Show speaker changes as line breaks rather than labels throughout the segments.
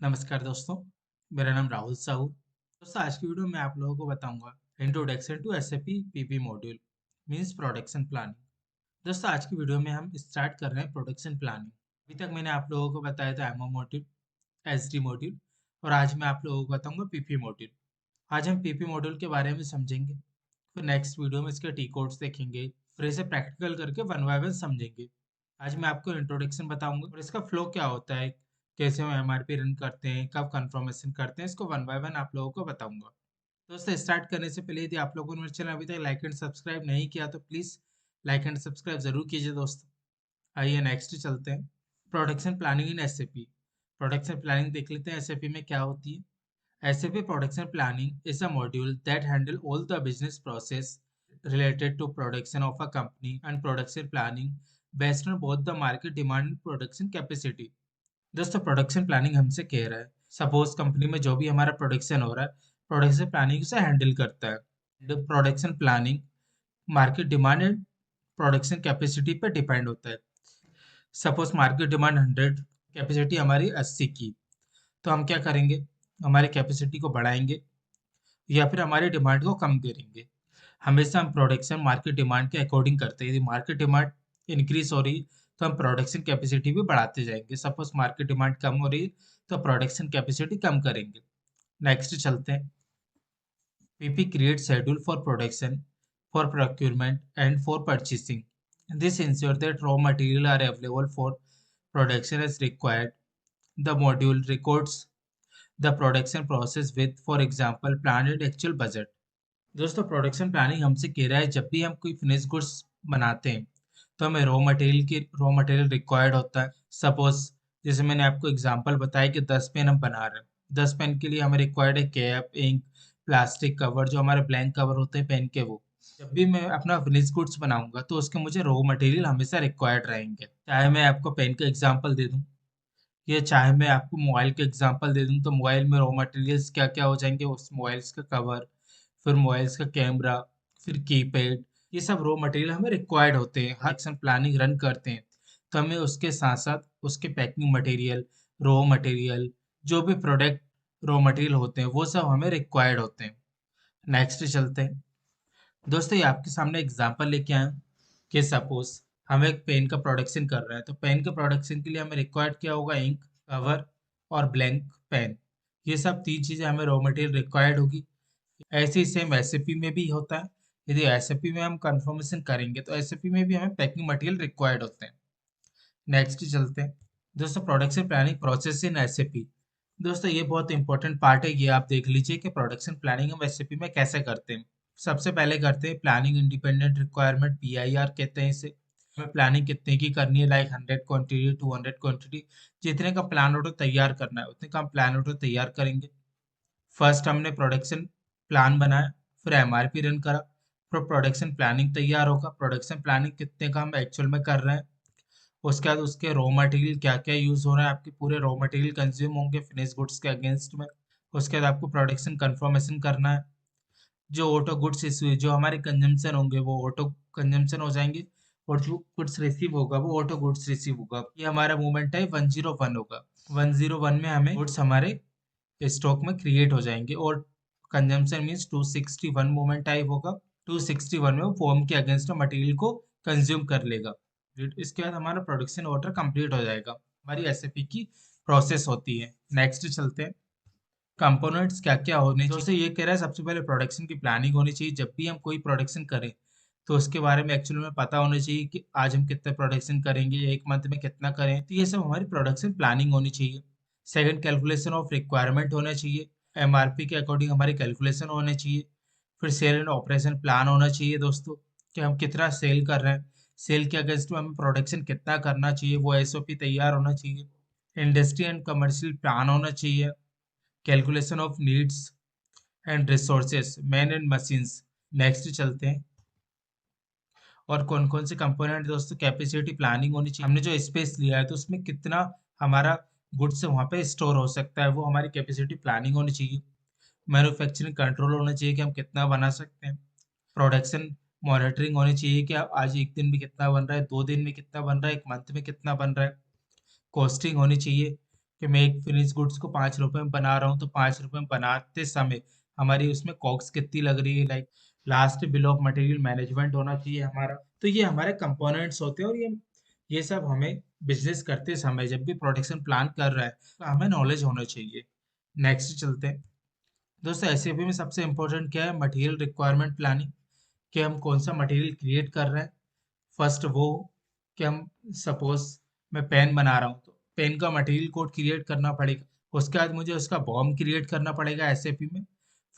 नमस्कार दोस्तों, मेरा नाम राहुल साहू। दोस्तों आज की वीडियो में आप लोगों को बताऊंगा introduction to SAP PP module means production planning. दोस्तों आज की वीडियो में हम स्टार्ट कर रहे हैं प्रोडक्शन प्लानिंग। अभी तक मैंने आप लोगों को बताया था एमओ मॉड्यूल, एसडी मॉड्यूल और आज मैं आप लोगों को बताऊंगा पीपी मॉड्यूल। आज हम पीपी मॉड्यूल के बारे में समझेंगे, फिर नेक्स्ट वीडियो में इसके टी कोड्स देखेंगे, फिर इसे प्रैक्टिकल करके वन बाय वन समझेंगे। आज मैं आपको इंट्रोडक्शन बताऊंगा और इसका फ्लो क्या होता है, कैसे हम एमआरपी रन करते हैं, कब कंफर्मेशन करते हैं, इसको वन बाय वन आप लोगों को बताऊंगा। दोस्तों स्टार्ट करने से पहले यदि आप लोगों ने मेरे चैनल अभी तक लाइक एंड सब्सक्राइब नहीं किया तो प्लीज़ लाइक एंड सब्सक्राइब जरूर कीजिए दोस्तों। आइए नेक्स्ट चलते हैं। Production planning in SAP. Production planning देख लेते हैं एसएपी में क्या होती है। SAP Production Planning is a module that handles all the business process related to production of a company and production planning based on both the market demand and production capacity. दोस्तों production planning हमसे कह रहा है, suppose company में जो भी हमारा production हो रहा है, प्रोडक्शन प्लानिंग से हैंडल करता है। Production planning market demand and production capacity पे डिपेंड होता है। सपोज मार्केट डिमांड 100, कैपेसिटी हमारी 80 की, तो हम क्या करेंगे, हमारी कैपेसिटी को बढ़ाएंगे या फिर हमारी डिमांड को कम करेंगे। हमेशा हम प्रोडक्शन मार्केट डिमांड के अकॉर्डिंग करते हैं। यदि मार्केट डिमांड इंक्रीज हो रही तो हम प्रोडक्शन कैपेसिटी भी बढ़ाते जाएंगे। सपोज मार्केट डिमांड कम हो रही तो प्रोडक्शन कैपेसिटी कम करेंगे। नेक्स्ट चलते हैं। PP create schedule for production, for procurement and for purchasing. This ensure that raw material are available for production as required. The module records the production process with for example plan and actual budget. दोस्तों production planning हमसे कह रहा है जब भी हम कोई finish goods बनाते हैं तो हमें रॉ मटेरियल रिक्वायर्ड होता है। सपोज जैसे मैंने आपको एग्जांपल बताया कि 10 पेन हम बना रहे हैं, 10 पेन के लिए हमें रिक्वायर्ड है कैप, इंक, प्लास्टिक कवर, जो हमारे ब्लैंक कवर होते हैं पेन के, वो जब भी मैं अपना फिनिश गुड्स बनाऊंगा तो उसके मुझे रॉ मटेरियल हमेशा रिक्वायर्ड रहेंगे। चाहे मैं आपको पेन का एग्जाम्पल दे दूं या चाहे मैं आपको मोबाइल का एग्जांपल दे दूं, तो मोबाइल में रॉ मटेरियल्स क्या क्या हो जाएंगे, उस मोबाइल्स का कवर, फिर मोबाइल्स का कैमरा, फिर कीपैड, ये सब रॉ मटेरियल हमें रिक्वायर्ड होते हैं। हर एक्शन प्लानिंग रन करते हैं तो हमें उसके साथ साथ उसके पैकिंग मटेरियल, रॉ मटेरियल, जो भी प्रोडक्ट रॉ मटेरियल होते हैं वो सब हमें रिक्वायर्ड होते हैं। नेक्स्ट चलते हैं। दोस्तों ये आपके सामने एग्जांपल लेके आए हैं कि सपोज हम एक पेन का प्रोडक्शन कर रहे हैं, तो पेन के प्रोडक्शन के लिए हमें रिक्वायर्ड क्या होगा, इंक, कवर और ब्लैंक पेन। ये सब तीन चीजें हमें रॉ मटेरियल रिक्वायर्ड होगी। ऐसे ही सेम एसएपी में भी होता है। यदि एसएपी में हम कंफर्मेशन करेंगे तो एसएपी में भी हमें पैकिंग मटेरियल रिक्वायर्ड होते हैं। नेक्स्ट चलते हैं। दोस्तों production planning process in SAP. दोस्तों ये बहुत इंपॉर्टेंट पार्ट है, ये आप देख लीजिए कि प्रोडक्शन प्लानिंग हम एसएपी में कैसे करते हैं। सबसे पहले करते हैं प्लानिंग इंडिपेंडेंट रिक्वायरमेंट, पीआईआर कहते हैं इसे। हमें प्लानिंग कितने की करनी है, लाइक 100 क्वांटिटी, 200 क्वांटिटी, जितने का प्लान ऑर्डर तैयार करना है उतने का हम प्लान ऑर्डर तैयार करेंगे। फर्स्ट हमने प्रोडक्शन प्लान बनाया, फिर एमआरपी रन करा, फिर प्रोडक्शन प्लानिंग तैयार होगा। प्रोडक्शन प्लानिंग कितने का हम एक्चुअल में कर रहे हैं, उसके बाद उसके रॉ मटेरियल क्या क्या यूज हो रहा है, आपके पूरे रॉ मटेरियल कंज्यूम होंगे फिनिश गुड्स के अगेंस्ट में। उसके बाद आपको प्रोडक्शन कंफर्मेशन करना है। जो ऑटो गुड्स इशू, जो हमारे कंजम्पशन होंगे वो ऑटो कंजम्पशन हो जाएंगे, और जो गुड्स रिसीव होगा वो ऑटो गुड्स रिसीव होगा। ये हमारा मूवमेंट है 101 होगा। 101 में हमें गुड्स हमारे स्टॉक में क्रिएट हो जाएंगे, और कंजम्पशन मीन्स 261 मूवमेंट टाइप होगा। 261 में वो फॉर्म के अगेंस्ट मटेरियल को कंज्यूम कर लेगा। इसके बाद हमारा प्रोडक्शन ऑर्डर कंप्लीट हो जाएगा। हमारी एसएपी की प्रोसेस होती है। नेक्स्ट चलते हैं। कंपोनेंट्स क्या क्या होने चाहिए, दोस्तों ये कह रहा है सबसे पहले प्रोडक्शन की प्लानिंग होनी चाहिए। जब भी हम कोई प्रोडक्शन करें तो उसके बारे में एक्चुअली में पता होना चाहिए कि आज हम कितना प्रोडक्शन करेंगे, एक मंथ में कितना करें, तो ये सब हमारी प्रोडक्शन प्लानिंग होनी चाहिए। सेकंड, कैलकुलेशन ऑफ रिक्वायरमेंट होना चाहिए। एमआरपी के अकॉर्डिंग हमारी कैलकुलेशन होनी चाहिए। फिर सेल एंड ऑपरेशन प्लान होना चाहिए दोस्तों, कि हम कितना सेल कर रहे हैं, सेल के अगेंस्ट में हमें प्रोडक्शन कितना करना चाहिए, वो एसओपी तैयार होना चाहिए। इंडस्ट्री एंड कमर्शियल प्लान होना चाहिए। Calculation of needs and resources, man and machines. Next चलते हैं। और कौन कौन से कंपोनेंट दोस्तों, कैपेसिटी प्लानिंग होनी चाहिए। हमने जो स्पेस लिया है तो उसमें कितना हमारा गुड्स वहाँ पे स्टोर हो सकता है, वो हमारी कैपेसिटी प्लानिंग होनी चाहिए। मैन्युफैक्चरिंग कंट्रोल होना चाहिए कि हम कितना बना सकते हैं। प्रोडक्शन मॉनिटरिंग होनी चाहिए कि आज एक दिन में कितना बन रहा है, 2 दिन में कितना बन रहा है, एक मंथ में कितना बन रहा है। कॉस्टिंग होनी चाहिए कि मैं एक फिनिश गुड्स को 5 रुपए में बना रहा हूँ, तो 5 रुपए में बनाते समय हमारी उसमें कॉस्ट कितनी लग रही है, like last bill of material management होना चाहिए हमारा। तो ये हमारे कंपोनेंट्स होते हैं, और ये सब हमें बिजनेस करते समय जब भी प्रोडक्शन प्लान कर रहा है तो हमें नॉलेज होना चाहिए। नेक्स्ट चलते हैं दोस्तों, एसएपी में सबसे इम्पोर्टेंट क्या है, मटेरियल रिक्वायरमेंट प्लानिंग, कि हम कौन सा मटेरियल क्रिएट कर रहे हैं। फर्स्ट वो कि हम सपोज मैं पेन बना रहा हूँ, तो पेन का मटेरियल कोड क्रिएट करना पड़ेगा। उसके बाद मुझे उसका बॉम क्रिएट करना पड़ेगा एसएपी में।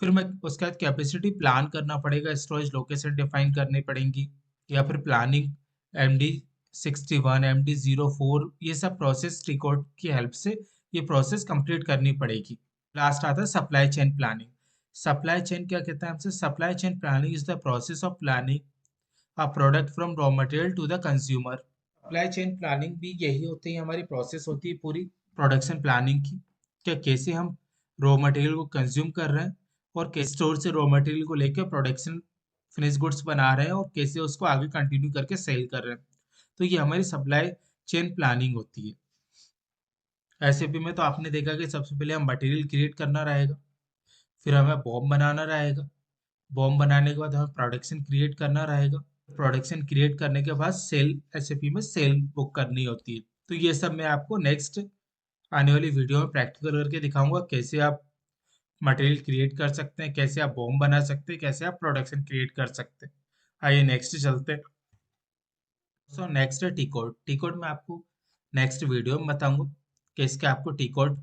फिर मैं उसके बाद कैपेसिटी प्लान करना पड़ेगा, स्टोरेज लोकेशन डिफाइन करनी पड़ेंगी, या फिर प्लानिंग MD61 MD04 ये सब प्रोसेस ट्री कोड की हेल्प से ये प्रोसेस कंप्लीट करनी पड़ेगी। लास्ट आता है supply chain planning. Supply chain क्या कहता है हमसे, supply chain planning is the process of planning a product from raw material to the consumer. Supply chain planning भी यही होती है, हमारी प्रोसेस होती है पूरी प्रोडक्शन प्लानिंग की, क्या कैसे हम रॉ मटेरियल को कंज्यूम कर रहे हैं, और कैसे स्टोर से रॉ मटेरियल को लेकर प्रोडक्शन फिनिश गुड्स बना रहे हैं, और कैसे उसको आगे कंटिन्यू करके सेल कर रहे हैं। तो ये हमारी सप्लाई चेन प्लानिंग होती है। एसएपी में तो आपने देखा कि सबसे पहले हम मटेरियल क्रिएट करना रहेगा, फिर हमें बॉम्ब बनाना रहेगा, बॉम्ब बनाने के बाद हमें प्रोडक्शन क्रिएट करना रहेगा, प्रोडक्शन क्रिएट करने के बाद सेल एसएपी में सेल बुक करनी होती है। तो ये सब मैं आपको नेक्स्ट आने वाली वीडियो में प्रैक्टिकल करके दिखाऊंगा, कैसे आप मटेरियल क्रिएट कर सकते हैं, कैसे आप बॉम्ब बना सकते हैं, कैसे आप प्रोडक्शन क्रिएट कर सकते हैं। आइए नेक्स्ट चलते हैं। सो नेक्स्ट है टी कोड। टी कोड में आपको नेक्स्ट वीडियो में बताऊंगा कि इसके आपको टी कोड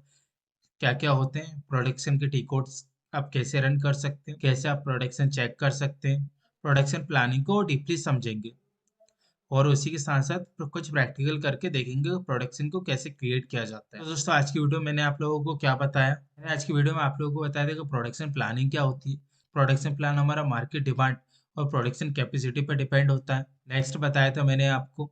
क्या क्या होते हैं, प्रोडक्शन के टी कोड्स आप कैसे रन कर सकते हैं, कैसे आप प्रोडक्शन चेक कर सकते हैं, प्रोडक्शन प्लानिंग को डीपली समझेंगे, और उसी के साथ साथ कुछ प्रैक्टिकल करके देखेंगे प्रोडक्शन को कैसे क्रिएट किया जाता है। तो दोस्तों आज की वीडियो में मैंने आप लोगों को क्या बताया, मैंने आज की वीडियो में आप लोगों को बताया था कि प्रोडक्शन प्लानिंग क्या होती है। प्रोडक्शन प्लान हमारा मार्केट डिमांड और प्रोडक्शन कैपेसिटी पर डिपेंड होता है। नेक्स्ट बताया था मैंने आपको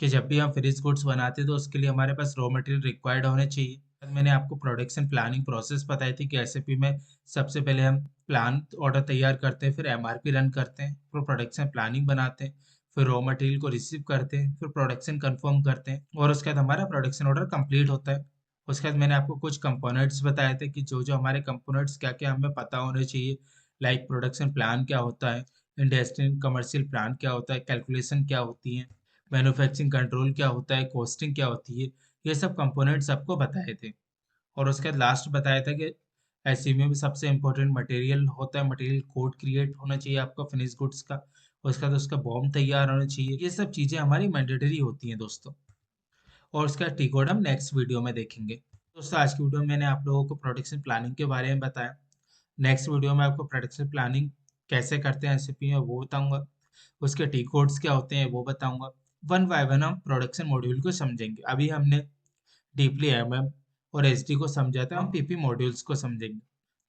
कि जब भी हम फिनिश गुड्स बनाते हैं तो उसके लिए हमारे पास रॉ मटेरियल रिक्वायर्ड होने चाहिए। मैंने आपको प्रोडक्शन प्लानिंग प्रोसेस बताई थी कि एसएपी में सबसे पहले हम प्लान ऑर्डर तैयार करते हैं, फिर एमआरपी रन करते हैं, फिर प्रोडक्शन प्लानिंग बनाते हैं, फिर रॉ मटेरियल को रिसीव करते हैं, फिर प्रोडक्शन कंफर्म करते हैं, और उसके बाद हमारा प्रोडक्शन ऑर्डर कंप्लीट होता है। उसके बाद मैंने आपको कुछ कंपोनेंट्स बताए थे कि जो जो हमारे कंपोनेंट्स क्या क्या हमें पता होने चाहिए, लाइक प्रोडक्शन प्लान क्या होता है, इंडस्ट्रियल कमर्शियल प्लान क्या होता है, कैलकुलेशन क्या होती है, मैन्युफैक्चरिंग कंट्रोल क्या होता है, कॉस्टिंग क्या होती है, ये सब कंपोनेंट्स आपको बताए थे। और उसके बाद लास्ट बताया था कि एसईएम में सबसे इम्पोर्टेंट मटेरियल होता है, मटेरियल कोड क्रिएट होना चाहिए आपका फिनिश गुड्स का, उसके बाद उसका बॉम्ब तैयार होना चाहिए। ये सब चीज़ें हमारी मैंडेटरी होती हैं दोस्तों, और उसका टी कोड हम नेक्स्ट वीडियो में देखेंगे। दोस्तों आज की वीडियो में मैंने आप लोगों को प्रोडक्शन प्लानिंग के बारे में बताया। नेक्स्ट वीडियो में आपको प्रोडक्शन प्लानिंग कैसे करते हैं एसएपी में वो बताऊंगा, उसके टी कोड्स क्या होते हैं वो बताऊंगा। वन बाय वन हम प्रोडक्शन मॉड्यूल को समझेंगे। अभी हमने डीपली एमएम और एसडी को समझा था, हम पीपी मॉड्यूल्स को समझेंगे।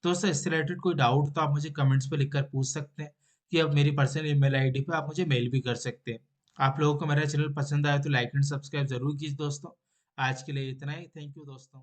दोस्तों इससे रिलेटेड कोई डाउट तो आप मुझे कमेंट्स पे लिखकर पूछ सकते हैं, कि अब मेरी पर्सनल ईमेल आईडी पे आप मुझे मेल भी कर सकते हैं। आप लोगों को मेरा चैनल पसंद आया तो लाइक एंड सब्सक्राइब जरूर कीजिए दोस्तों। आज के लिए इतना ही, थैंक यू दोस्तों।